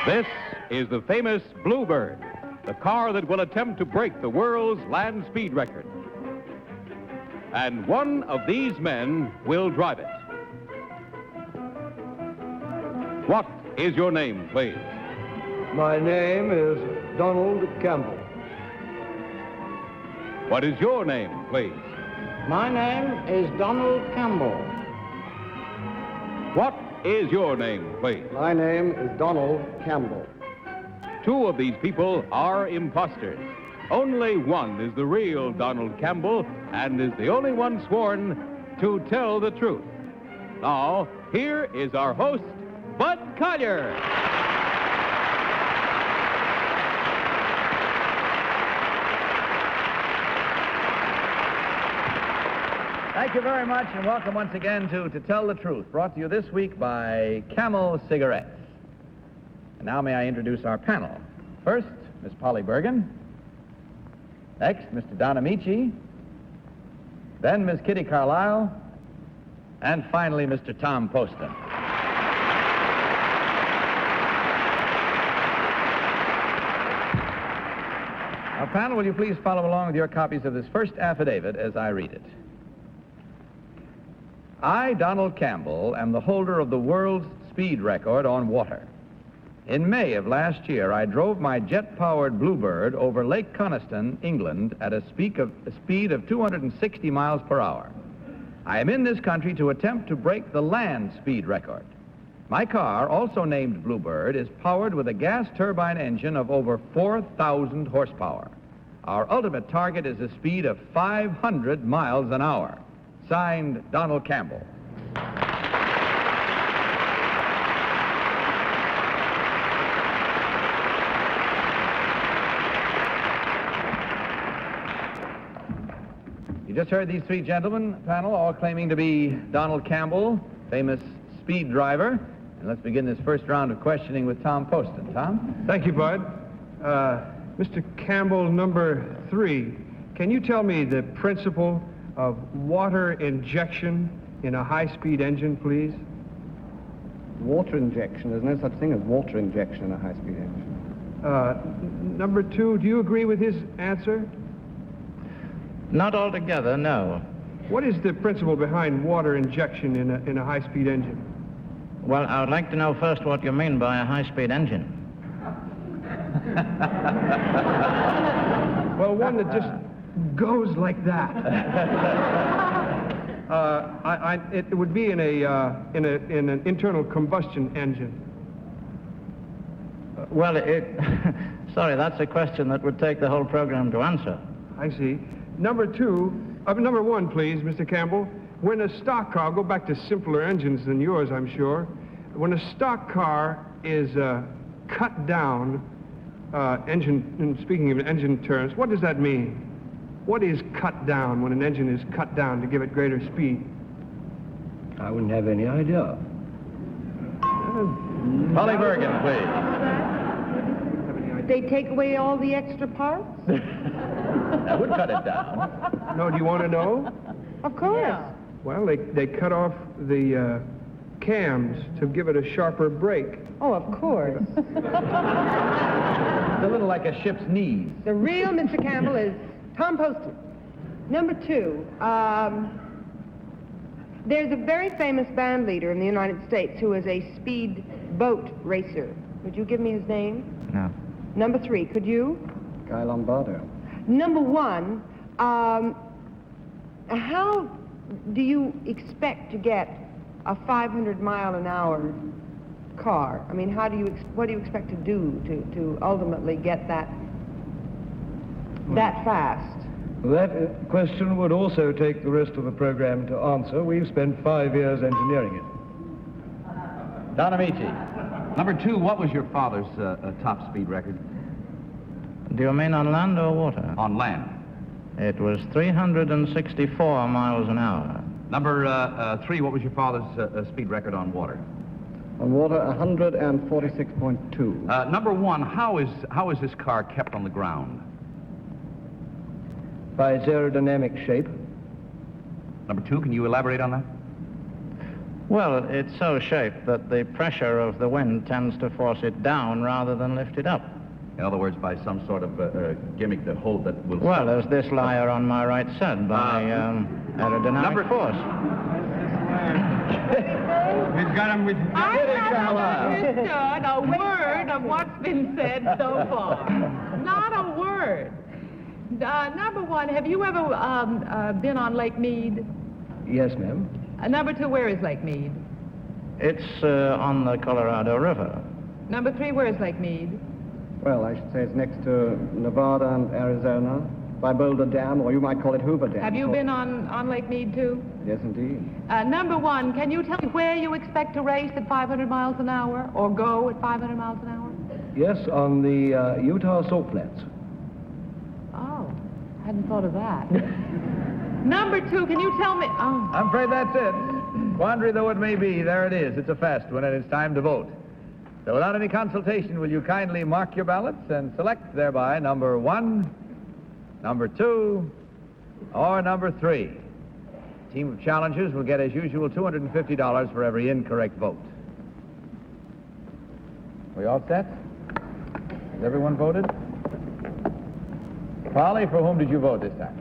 This is the famous Bluebird, the car that will attempt to break the world's land speed record. And one of these men will drive it. What is your name, please? My name is Donald Campbell. What is your name, please? My name is Donald Campbell. What is your name, please? My name is Donald Campbell. Two of these people are imposters. Only one is the real Donald Campbell and is the only one sworn to tell the truth. Now, here is our host, Bud Collier. Thank you very much, and welcome once again to Tell the Truth, brought to you this week by Camel Cigarettes. And now may I introduce our panel. First, Miss Polly Bergen. Next, Mr. Don Ameche. Then Miss Kitty Carlisle. And finally, Mr. Tom Poston. Our panel, will you please follow along with your copies of this first affidavit as I read it. I, Donald Campbell, am the holder of the world's speed record on water. In May of last year, I drove my jet-powered Bluebird over Lake Coniston, England, at a speed of 260 miles per hour. I am in this country to attempt to break the land speed record. My car, also named Bluebird, is powered with a gas turbine engine of over 4,000 horsepower. Our ultimate target is a speed of 500 miles an hour. Signed, Donald Campbell. You just heard these three gentlemen, panel, all claiming to be Donald Campbell, famous speed driver. And let's begin this first round of questioning with Tom Poston. Tom? Thank you, Bud. Mr. Campbell, number 3, can you tell me the principle of water injection in a high-speed engine, please? Water injection. There's no such thing as water injection in a high-speed engine. Number 2, do you agree with his answer? Not altogether, no. What is the principle behind water injection in a high-speed engine? Well, I would like to know first what you mean by a high-speed engine. Well, one that just goes like that. It would be in an internal combustion engine. Well, sorry, that's a question that would take the whole program to answer. I see. Number 1, please, Mr. Campbell. When a stock car, I'll go back to simpler engines than yours, I'm sure. When a stock car is cut down, speaking of engine terms, what does that mean? What is cut down when an engine is cut down to give it greater speed? I wouldn't have any idea. Polly Bergen, please. They take away all the extra parts? That would cut it down. No, do you want to know? Of course. Yeah. Well, they cut off the cams to give it a sharper brake. Oh, of course. It's a little like a ship's knees. The real Mr. Campbell is Tom Poston. Number 2, there's a very famous band leader in the United States who is a speed boat racer. Would you give me his name? No. Number 3, could you? Guy Lombardo. Number 1, how do you expect to get a 500-mile-an-hour car? I mean, what do you expect to do to ultimately get that fast? That question would also take the rest of the program to answer. We've spent 5 years engineering it. Don Ameche. Number 2, what was your father's top speed record? Do you mean on land or water? On land. It was 364 miles an hour. Number 3, what was your father's speed record on water? On water, 146.2. Number 1, how is this car kept on the ground? By its aerodynamic shape. Number 2, can you elaborate on that? Well, it's so shaped that the pressure of the wind tends to force it down rather than lift it up. In other words, by some sort of gimmick that hold that will... Well, as this liar on my right said, by aerodynamic force. We've got him with... I haven't understood a word of what's been said so far. Not a word. Number one, have you ever been on Lake Mead? Yes, ma'am. Number two, where is Lake Mead? It's on the Colorado River. Number three, where is Lake Mead? Well, I should say it's next to Nevada and Arizona, by Boulder Dam, or you might call it Hoover Dam. Have you been on Lake Mead, too? Yes, indeed. Number one, can you tell me where you expect to race at 500 miles an hour, or go at 500 miles an hour? Yes, on the Utah Salt Flats. Oh, I hadn't thought of that. Number two, can you tell me... Oh. I'm afraid that's it. Quandary though it may be, there it is. It's a fast one, and it's time to vote. So without any consultation, will you kindly mark your ballots and select thereby number 1, number 2, or number 3? Team of challengers will get, as usual, $250 for every incorrect vote. We all set? Has everyone voted? Polly, for whom did you vote this time?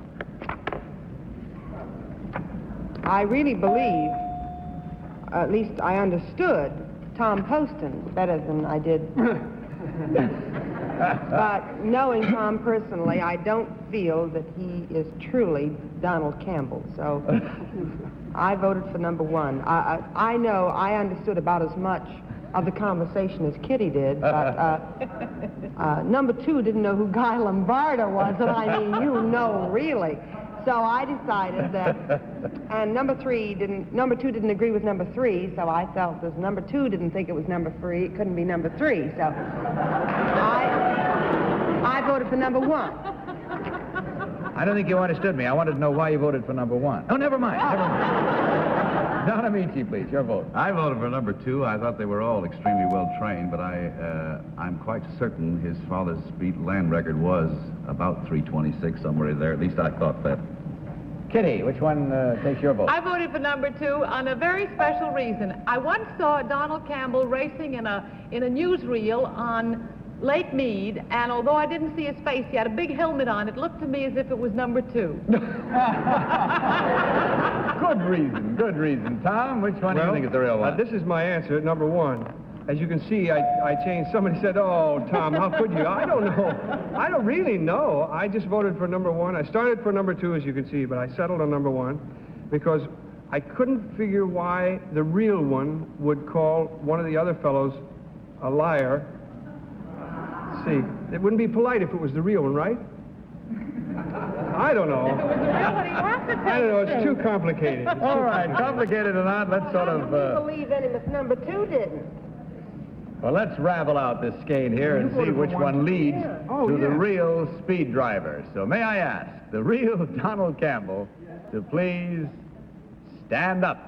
I really believe, at least I understood, Tom Poston better than I did. But knowing Tom personally, I don't feel that he is truly Donald Campbell. So I voted for number 1. I know I understood about as much of the conversation as Kitty did, but number 2 didn't know who Guy Lombardo was, and I mean, you know, really. So I decided that, and number 2 didn't agree with number 3, so I felt as number 2 didn't think it was number 3, it couldn't be number 3, so I voted for number 1. I don't think you understood me. I wanted to know why you voted for number 1. Oh, never mind. Don Ameche, please, your vote. I voted for number 2. I thought they were all extremely well trained, but I'm quite certain his father's speed land record was about 326, somewhere in there. At least I thought that. Kitty, which one takes your vote? I voted for number 2 on a very special reason. I once saw Donald Campbell racing in a newsreel on Lake Mead, and although I didn't see his face, he had a big helmet on. It looked to me as if it was number 2. Good reason. Tom, which one do you think is the real one? This is my answer, number 1. As you can see, I changed. Somebody said, oh, Tom, how could you? I don't know. I don't really know. I just voted for number 1. I started for number 2, as you can see, but I settled on number 1 because I couldn't figure why the real one would call one of the other fellows a liar. Let's see, it wouldn't be polite if it was the real one, right? I don't know. If it was the real one, he has to take I don't know. It's too complicated. All right, complicated or not, let's sort of... I believe any if number 2 didn't. Well, let's ravel out this skein here and see which one leads to the real speed driver. So may I ask the real Donald Campbell to please stand up.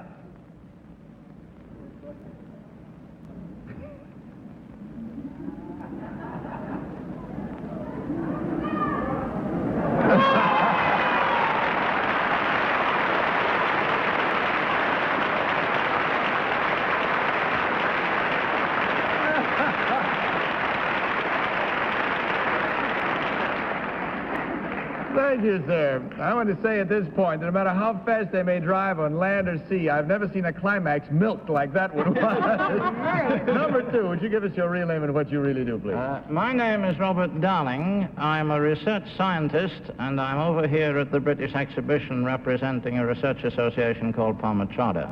Thank you, sir. I want to say at this point that no matter how fast they may drive on land or sea, I've never seen a climax milked like that one was. Number 2, would you give us your real name and what you really do, please? My name is Robert Darling. I'm a research scientist, and I'm over here at the British exhibition representing a research association called Palmer Charter.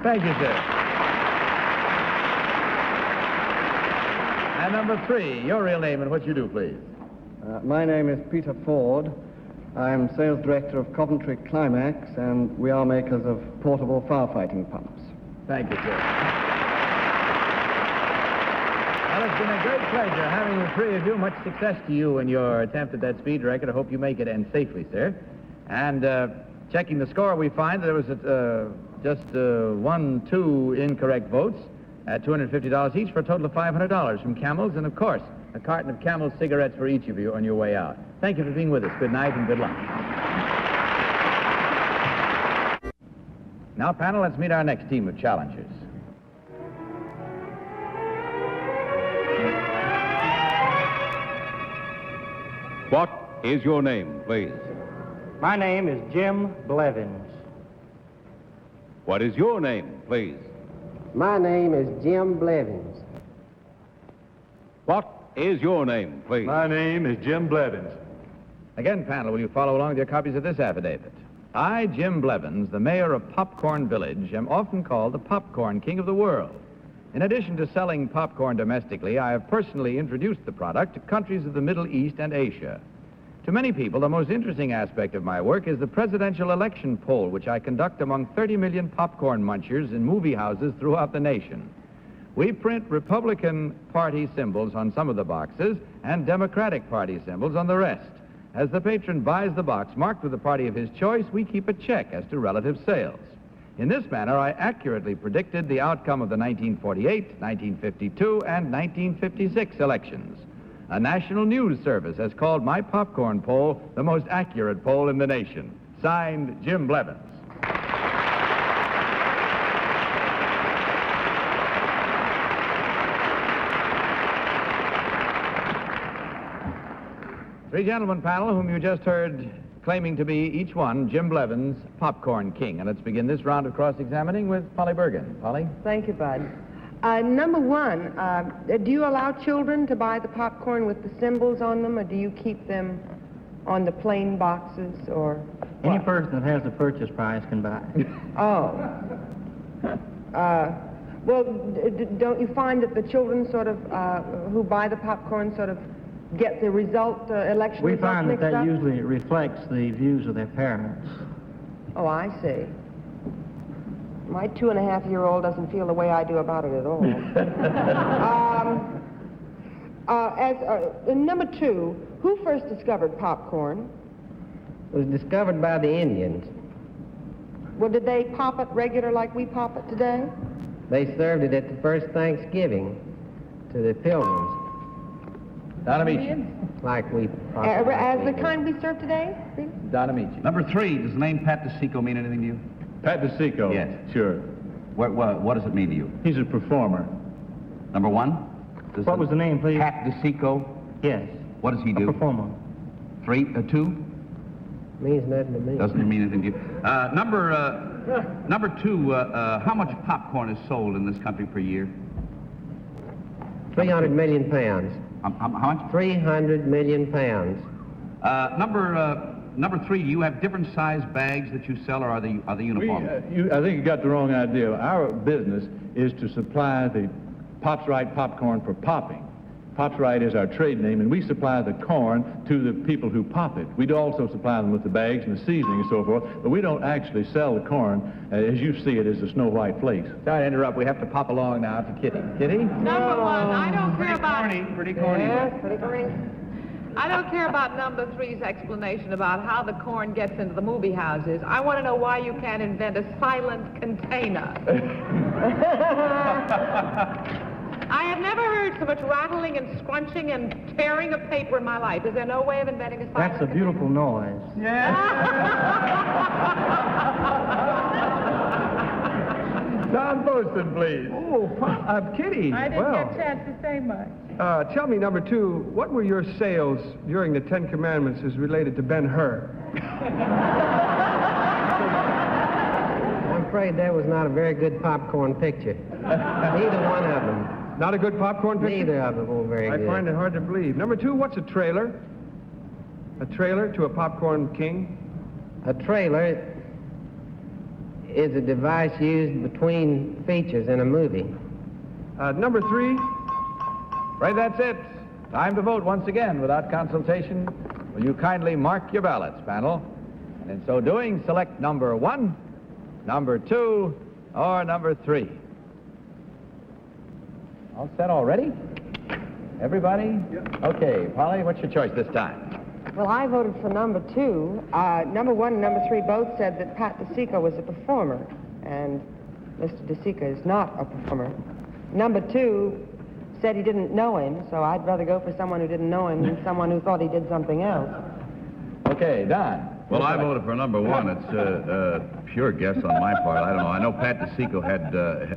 Thank you, sir. And number 3, your real name and what you do, please. My name is Peter Ford. I'm sales director of Coventry Climax, and we are makers of portable firefighting pumps. Thank you, sir. Well, it's been a great pleasure having the 3 of you. Much success to you in your attempt at that speed record. I hope you make it, and safely, sir. And checking the score, we find there was just 2 incorrect votes at $250 each for a total of $500 from Campbell's, and of course, a carton of Campbell's cigarettes for each of you on your way out. Thank you for being with us. Good night and good luck. Now, panel, let's meet our next team of challengers. What is your name, please? My name is Jim Blevins. What is your name, please? My name is Jim Blevins. What is your name, please? My name is Jim Blevins. Again, panel, will you follow along with your copies of this affidavit? I, Jim Blevins, the mayor of Popcorn Village, am often called the Popcorn King of the world. In addition to selling popcorn domestically, I have personally introduced the product to countries of the Middle East and Asia. To many people, the most interesting aspect of my work is the presidential election poll, which I conduct among 30 million popcorn munchers in movie houses throughout the nation. We print Republican Party symbols on some of the boxes and Democratic Party symbols on the rest. As the patron buys the box marked with the party of his choice, we keep a check as to relative sales. In this manner, I accurately predicted the outcome of the 1948, 1952, and 1956 elections. A national news service has called my popcorn poll the most accurate poll in the nation. Signed, Jim Blevins. Three gentlemen panel whom you just heard claiming to be each one Jim Blevins, Popcorn King. And let's begin this round of cross-examining with Polly Bergen. Polly? Thank you, Bud. Number one, do you allow children to buy the popcorn with the symbols on them, or do you keep them on the plain boxes, or Any what? person that has the purchase price can buy. Oh. Well, don't you find that the children sort of, who buy the popcorn sort of get the election We result find that mixed up? usually reflects the views of their parents. Oh, I see. My 2.5-year-old doesn't feel the way I do about it at all. Number two, who first discovered popcorn? It was discovered by the Indians. Well, did they pop it regular like we pop it today? They served it at the first Thanksgiving to the pilgrims, Don Ameche. like we As the kind we serve today? Don Ameche. Number 3, does the name Pat DeSico mean anything to you? Pat DeSico? Yes. Sure. What does it mean to you? He's a performer. Number 1? What was the name, please? Pat DeSico. Yes. What does he A do? performer. 2? means nothing to me. Doesn't mean anything to you. Number 2, how much popcorn is sold in this country per year? 300 million pounds. How much? 300 million pounds. Number 3, do you have different size bags that you sell, or are they uniform? I think you got the wrong idea. Our business is to supply the Pops Right popcorn for popping. Pops Right is our trade name, and we supply the corn to the people who pop it. We do also supply them with the bags and the seasoning and so forth, but we don't actually sell the corn as you see it as the Snow White flakes. Sorry to interrupt. We have to pop along now to Kitty. Kitty? Number one, I don't care about... Pretty corny. Yes, pretty corny. I don't care about number three's explanation about how the corn gets into the movie houses. I want to know why you can't invent a silent container. I have never heard so much rattling and scrunching and tearing of paper in my life. Is there no way of inventing a silent That's a container? beautiful noise. Don Poston, please. Oh, Kitty. I didn't get a chance to say much. Tell me, number two, what were your sales during the Ten Commandments as related to Ben-Hur? I'm afraid that was not a very good popcorn picture. Neither one of them. Not a good popcorn picture? Neither of them were very I good. find it hard to believe. Number two, what's a trailer? A trailer to a popcorn king? A trailer is a device used between features in a movie. Number three, Right, that's it. Time to vote once again without consultation. Will you kindly mark your ballots, panel? And in so doing, select number 1, number 2, or number 3. All set already? Everybody? Yep. Okay, Polly, what's your choice this time? Well, I voted for number two. Number one and number three both said that Pat DeSico was a performer, and Mr. DeSico is not a performer. Number two said he didn't know him, so I'd rather go for someone who didn't know him than someone who thought he did something else. Okay, Don. Well, I voted for number one. It's a pure guess on my part. I don't know. I know Pat DeSico had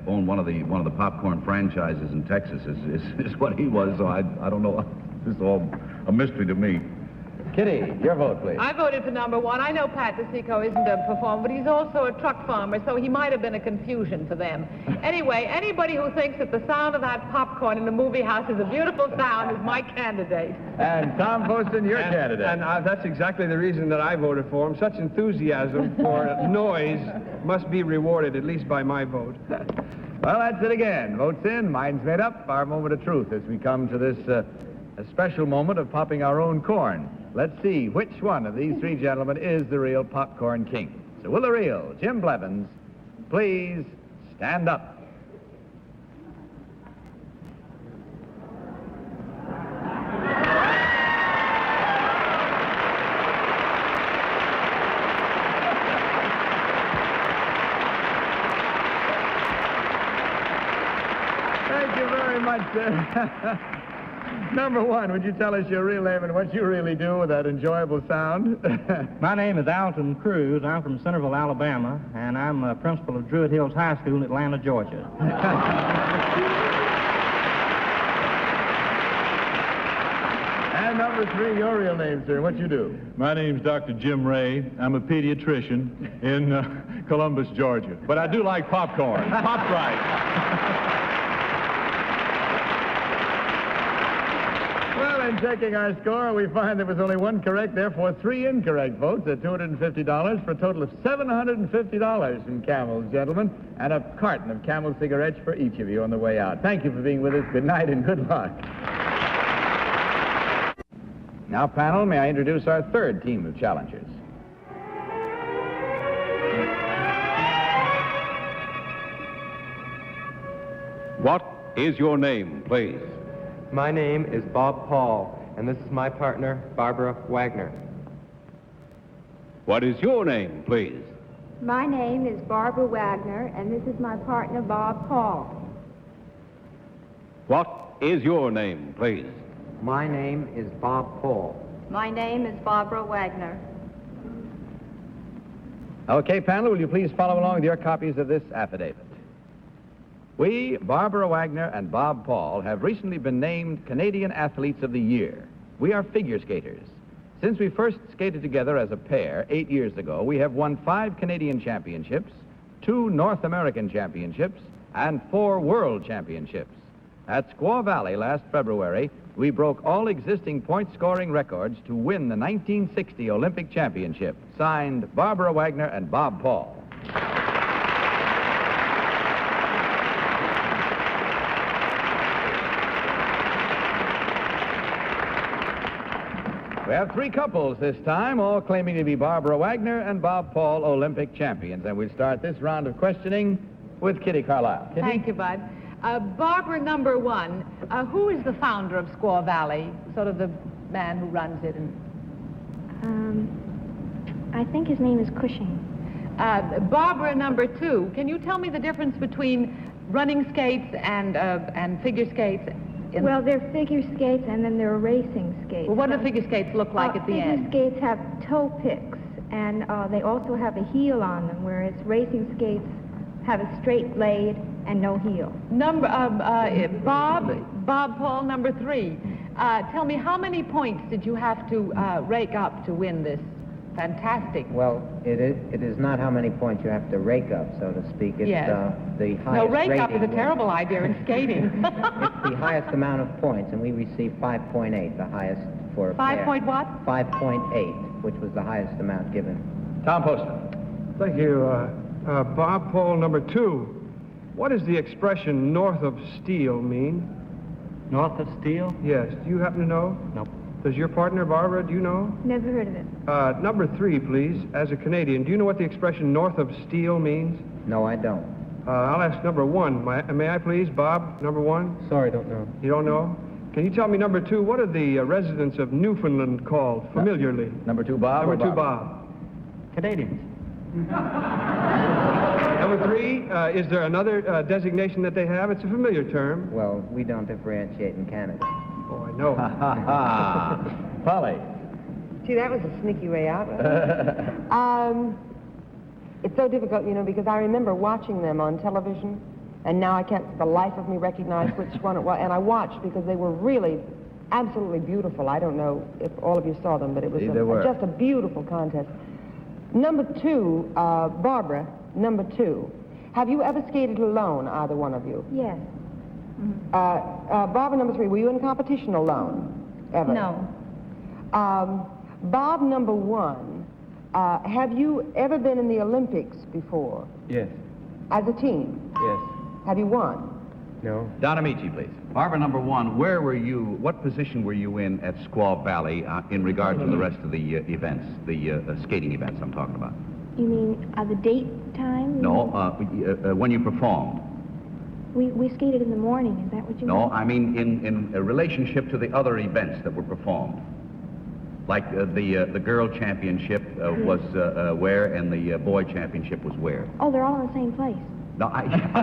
owned one of the popcorn franchises in Texas. Is what he was. So I don't know. It's all a mystery to me. Kitty, your vote, please. I voted for number one. I know Pat DeSico isn't a performer, but he's also a truck farmer, so he might have been a confusion for them. Anyway, anybody who thinks that the sound of that popcorn in the movie house is a beautiful sound is my candidate. And Tom Poston, your candidate. And that's exactly the reason that I voted for him. Such enthusiasm for noise must be rewarded, at least by my vote. Well, that's it again. Votes in, minds made up, our moment of truth as we come to this a special moment of popping our own corn. Let's see which one of these three gentlemen is the real popcorn king. So will the real Jim Blevins please stand up? Thank you very much, sir. Number one, would you tell us your real name and what you really do with that enjoyable sound? My name is Alton Cruz. I'm from Centerville, Alabama, and I'm a principal of Druid Hills High School in Atlanta, Georgia. And number three, your real name, sir, and what you do? My name's Dr. Jim Ray. I'm a pediatrician in Columbus, Georgia. But I do like popcorn. Pop right. Well, in checking our score, we find there was only one correct, therefore three incorrect votes at $250 for a total of $750 from Campbell's, gentlemen, and a carton of Camel cigarettes for each of you on the way out. Thank you for being with us. Good night and good luck. Now, panel, may I introduce our third team of challengers? What is your name, please? My name is Bob Paul, and this is my partner, Barbara Wagner. What is your name, please? My name is Barbara Wagner, and this is my partner, Bob Paul. What is your name, please? My name is Bob Paul. My name is Barbara Wagner. Okay, panel, will you please follow along with your copies of this affidavit? We, Barbara Wagner and Bob Paul, have recently been named Canadian Athletes of the Year. We are figure skaters. Since we first skated together as a pair 8 years ago, we have won 5 Canadian championships, 2 North American championships, and 4 world championships. At Squaw Valley last February, we broke all existing point-scoring records to win the 1960 Olympic Championship. Signed, Barbara Wagner and Bob Paul. We have 3 couples this time, all claiming to be Barbara Wagner and Bob Paul, Olympic champions. And we'll start this round of questioning with Kitty Carlisle. Kitty? Thank you, Bud. Barbara, number one, who is the founder of Squaw Valley, sort of the man who runs it? I think his name is Cushing. Barbara, number two, can you tell me the difference between running skates and figure skates? Well, they're figure skates, and then there are racing skates. Well, what do the figure skates look like at the end? Figure skates have toe picks, and they also have a heel on them, whereas racing skates have a straight blade and no heel. Bob Paul, number three. Tell me, how many points did you have to rake up to win this fantastic? Well, it is not how many points you have to rake up, so to speak. It's the highest No, rake up is a rating terrible idea in skating. It's the highest amount of points, and we received 5.8, the highest for a pair. 5 point what? 5.8, which was the highest amount given. Tom Poston. Thank you. Bob Paul, number two. What does the expression north of steel mean? North of Steel? Yes. Do you happen to know? Nope. Does your partner, Barbara, do you know? Never heard of it. Number three, please. As a Canadian, do you know what the expression north of steel means? No, I don't. I'll ask number one. May I please, Bob, number one? Sorry, don't know. You don't know? Can you tell me, number two, what are the residents of Newfoundland called familiarly? Number two, Bob. Number two, Bob. Canadians. Number three, is there another designation that they have? It's a familiar term. Well, we don't differentiate in Canada. Oh, I know. Polly. See, that was a sneaky way out. It's so difficult, you know, because I remember watching them on television, and now I can't for the life of me recognize which one it was. And I watched because they were really absolutely beautiful. I don't know if all of you saw them, but it was just a beautiful contest. Number 2, Barbara, number 2. Have you ever skated alone, either one of you? Yes. Barbara, number 3, were you in competition alone, ever? No. Bob, number 1, have you ever been in the Olympics before? Yes. As a team? Yes. Have you won? No. Don Ameche, please. Barbara, number 1, where were you, what position were you in at Squaw Valley in regard to the rest of the events, the skating events I'm talking about? You mean the date time? No, when you performed. We skated in the morning, is that what you mean? No, I mean in a relationship to the other events that were performed. Like the girl championship was where, and the boy championship was where. Oh, they're all in the same place. No, I understand.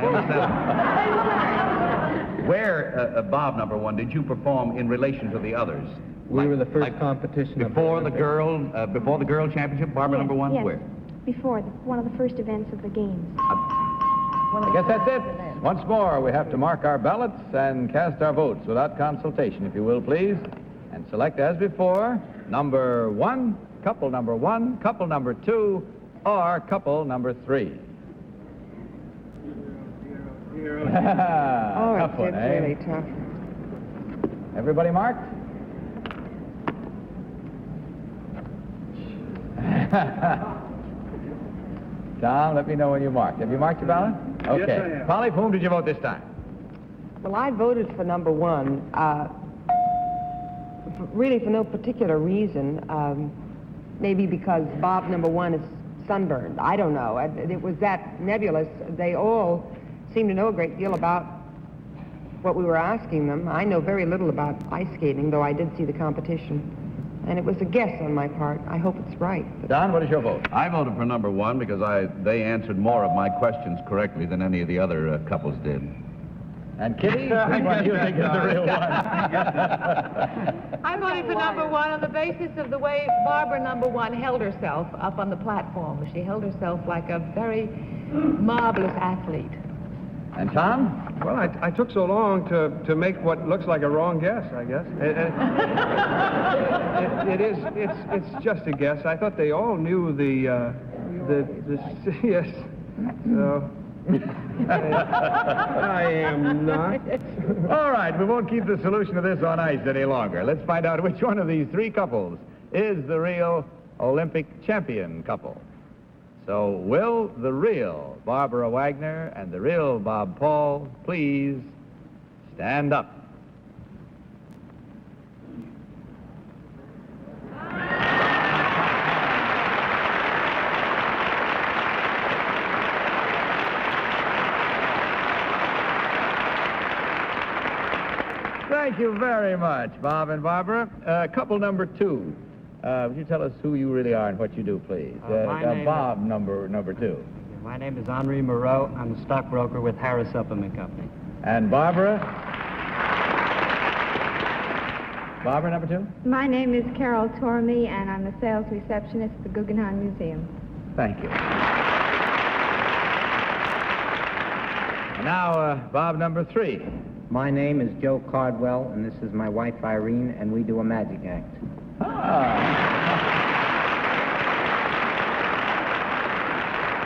Where, Bob, number 1, did you perform in relation to the others? We were the first competition. Before the girl championship, Barbara, number 1, yes. where? Before, one of the first events of the games. I guess that's it. Once more, we have to mark our ballots and cast our votes without consultation, if you will, please. And select as before, number 1, couple number 1, couple number 2, or couple number 3. Oh, Tough one, it's eh? really tough. Everybody marked? Tom, let me know when you marked. Have you marked your ballot? Okay. Yes, I have. Polly, for whom did you vote this time? Well, I voted for number 1, really for no particular reason. Maybe because Bob, number 1, is sunburned. I don't know. It was that nebulous. They all seemed to know a great deal about what we were asking them. I know very little about ice skating, though I did see the competition. And it was a guess on my part. I hope it's right. Don, what is your vote? I voted for number 1 because they answered more of my questions correctly than any of the other couples did. And Kitty, which one do you think is the real one? I voted for number 1 on the basis of the way Barbara, number 1, held herself up on the platform. She held herself like a very marvelous athlete. And Tom? Well, I took so long to make what looks like a wrong guess, I guess. It's just a guess. I thought they all knew the yes. So I am not. All right, we won't keep the solution of this on ice any longer. Let's find out which one of these 3 couples is the real Olympic champion couple. So will the real Barbara Wagner and the real Bob Paul please stand up? Thank you very much, Bob and Barbara. Couple number 2. Would you tell us who you really are and what you do, please? Bob, number 2. My name is Henri Moreau. I'm a stockbroker with Harris Supplement Company. And Barbara? Barbara, number 2? My name is Carol Tormey, and I'm a sales receptionist at the Guggenheim Museum. Thank you. And now, Bob, number 3. My name is Joe Cardwell, and this is my wife, Irene, and we do a magic act.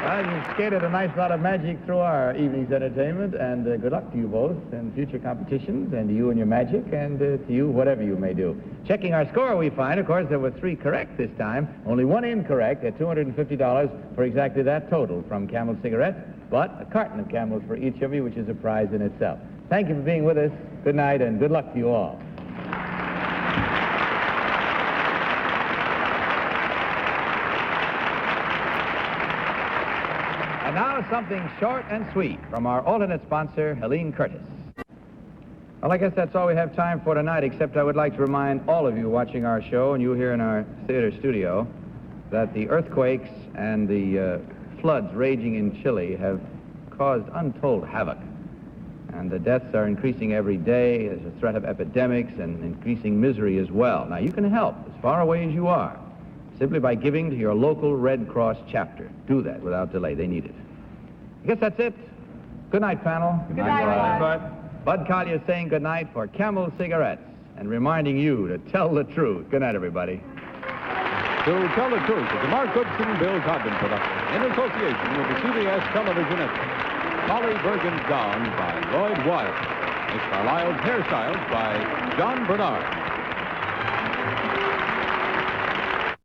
Well, you've skated a nice lot of magic through our evening's entertainment, and good luck to you both in future competitions, and to you and your magic, and to you, whatever you may do. Checking our score, we find, of course, there were 3 correct this time, only 1 incorrect at $250 for exactly that total from Camel Cigarettes, but a carton of Camels for each of you, which is a prize in itself. Thank you for being with us. Good night, and good luck to you all. And now something short and sweet from our alternate sponsor, Helene Curtis. Well, I guess that's all we have time for tonight, except I would like to remind all of you watching our show, and you here in our theater studio, that the earthquakes and the floods raging in Chile have caused untold havoc. And the deaths are increasing every day. There's a threat of epidemics and increasing misery as well. Now, you can help as far away as you are. simply by giving to your local Red Cross chapter. Do that without delay. They need it. I guess that's it. Good night, panel. Good night, Bud. Bud Collier saying good night for Camel Cigarettes and reminding you to tell the truth. Good night, everybody. To Tell the Truth is a Mark Goodson, Bill Codman production in association with the CBS Television Network. Molly Bergen's Gowns by Lloyd Wyatt. Miss Carlisle's Hairstyles by John Bernard.